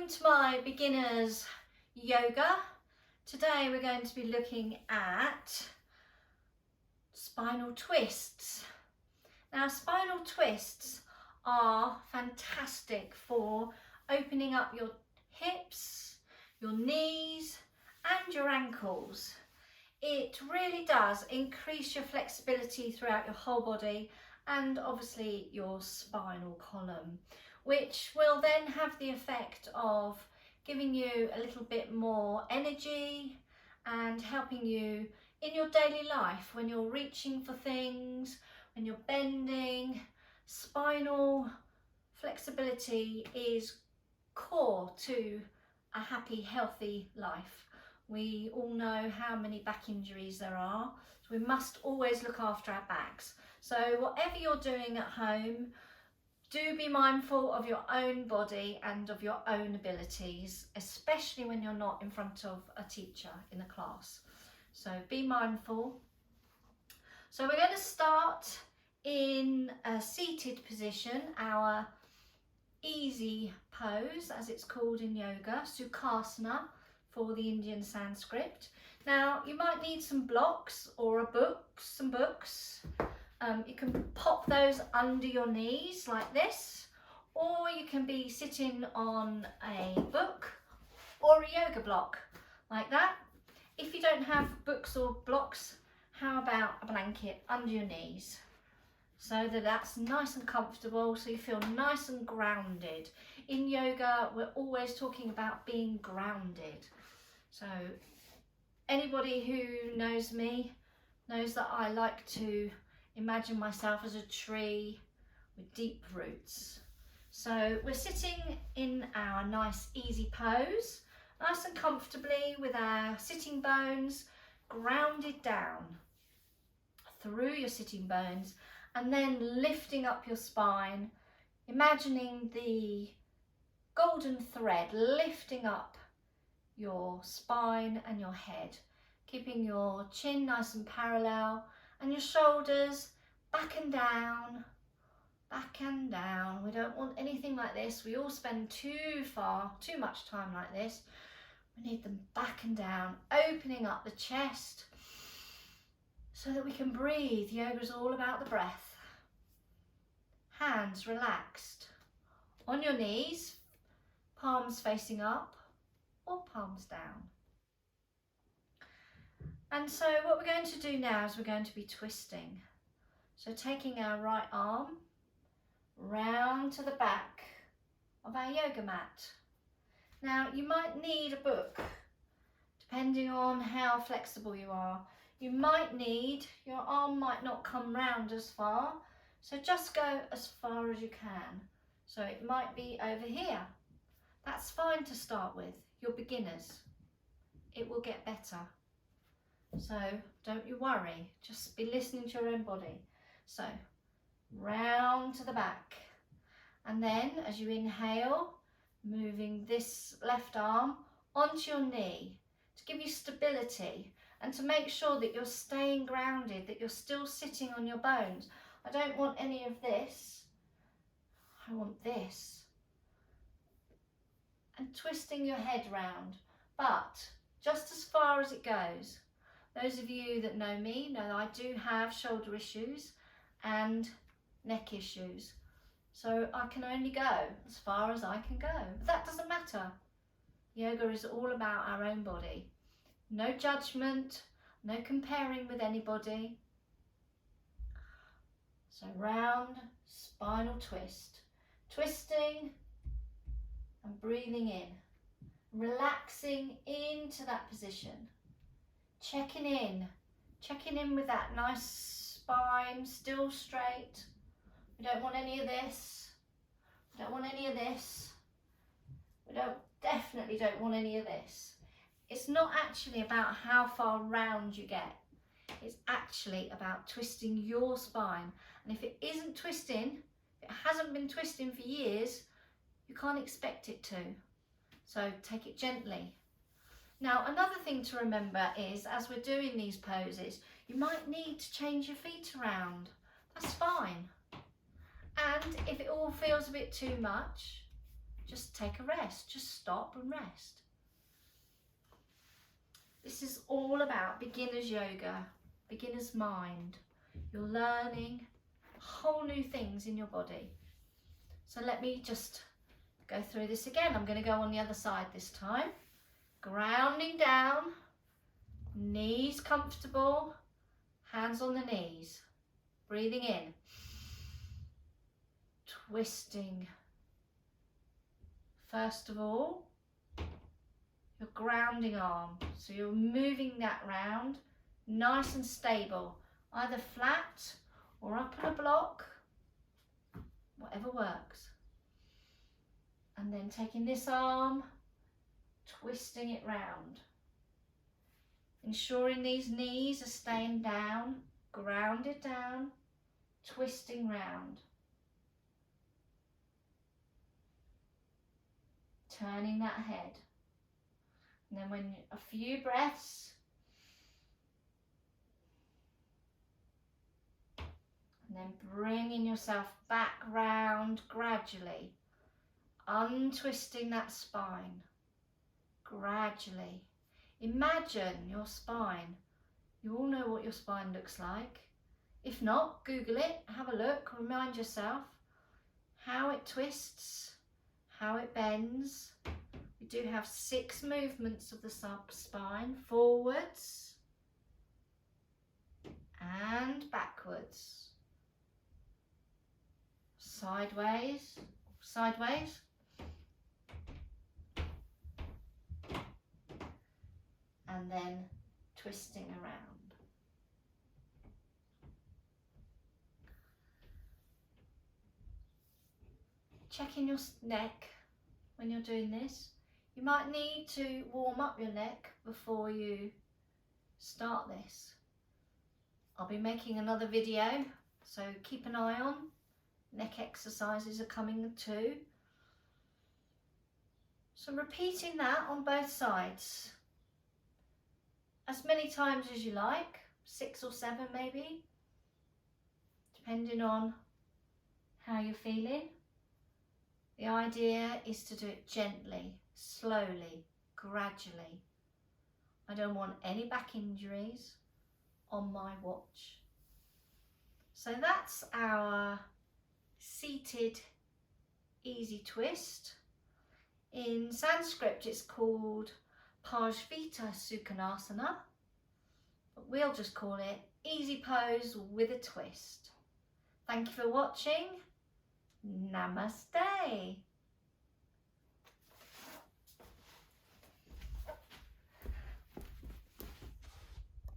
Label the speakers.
Speaker 1: Welcome to my beginners yoga. Today we're going to be looking at spinal twists. Now, spinal twists are fantastic for opening up your hips, your knees and your ankles. It really does increase your flexibility throughout your whole body and obviously your spinal column, which will then have the effect of giving you a little bit more energy and helping you in your daily life when you're reaching for things, when you're bending. Spinal flexibility is core to a happy, healthy life. We all know how many back injuries there are, so we must always look after our backs. So whatever you're doing at home, do be mindful of your own body and of your own abilities, especially when you're not in front of a teacher in a class. So be mindful. So we're going to start in a seated position, our easy pose, as it's called in yoga, Sukhasana for the Indian Sanskrit. Now, you might need some blocks or some books. You can pop those under your knees like this, or you can be sitting on a book or a yoga block like that. If you don't have books or blocks, how about a blanket under your knees so that that's nice and comfortable, so you feel nice and grounded. In yoga, we're always talking about being grounded. So anybody who knows me knows that I like to imagine myself as a tree with deep roots. So we're sitting in our nice easy pose, nice and comfortably with our sitting bones grounded down through your sitting bones, and then lifting up your spine, imagining the golden thread lifting up your spine and your head, keeping your chin nice and parallel and your shoulders back and down, back and down. We don't want anything like this. We all spend too much time like this. We need them back and down, opening up the chest so that we can breathe. Yoga is all about the breath. Hands relaxed on your knees, palms facing up or palms down. And so what we're going to do now is we're going to be twisting. So taking our right arm round to the back of our yoga mat. Now, you might need a book depending on how flexible you are. Your arm might not come round as far, so just go as far as you can. So it might be over here. That's fine to start with. You're beginners. It will get better. So don't you worry, just be listening to your own body. So round to the back, and then as you inhale, moving this left arm onto your knee to give you stability and to make sure that you're staying grounded, that you're still sitting on your bones. I don't want any of this, I want this. And twisting your head round, but just as far as it goes. Those of you that know me know that I do have shoulder issues and neck issues. So I can only go as far as I can go. But that doesn't matter. Yoga is all about our own body. No judgment, no comparing with anybody. So round, spinal twist. Twisting and breathing in. Relaxing into that position. Checking in with that nice spine, still straight. We don't want any of this. We don't want any of this. We definitely don't want any of this. It's not actually about how far round you get. It's actually about twisting your spine. And if it isn't twisting, if it hasn't been twisting for years, you can't expect it to. So take it gently. Now, another thing to remember is, as we're doing these poses, you might need to change your feet around. That's fine. And if it all feels a bit too much, just take a rest, just stop and rest. This is all about beginner's yoga, beginner's mind. You're learning whole new things in your body. So let me just go through this again. I'm going to go on the other side this time. Grounding down, knees comfortable, hands on the knees. Breathing in, twisting. First of all, your grounding arm. So you're moving that round, nice and stable, either flat or up on a block, whatever works. And then taking this arm, twisting it round. Ensuring these knees are staying down, grounded down, twisting round. Turning that head. And then when a few breaths. And then bringing yourself back round gradually. Untwisting that spine. Gradually. Imagine your spine. You all know what your spine looks like. If not, Google it, have a look, remind yourself how it twists, how it bends. We do have 6 movements of the spine, forwards and backwards, sideways, sideways, and then twisting around. Checking your neck when you're doing this. You might need to warm up your neck before you start this. I'll be making another video, so keep an eye on. Neck exercises are coming too. So repeating that on both sides. As many times as you like, 6 or 7 maybe, depending on how you're feeling. The idea is to do it gently, slowly, gradually. I don't want any back injuries on my watch. So that's our seated easy twist. In Sanskrit it's called Parshvita Sukhanasana, but we'll just call it easy pose with a twist. Thank you for watching. Namaste.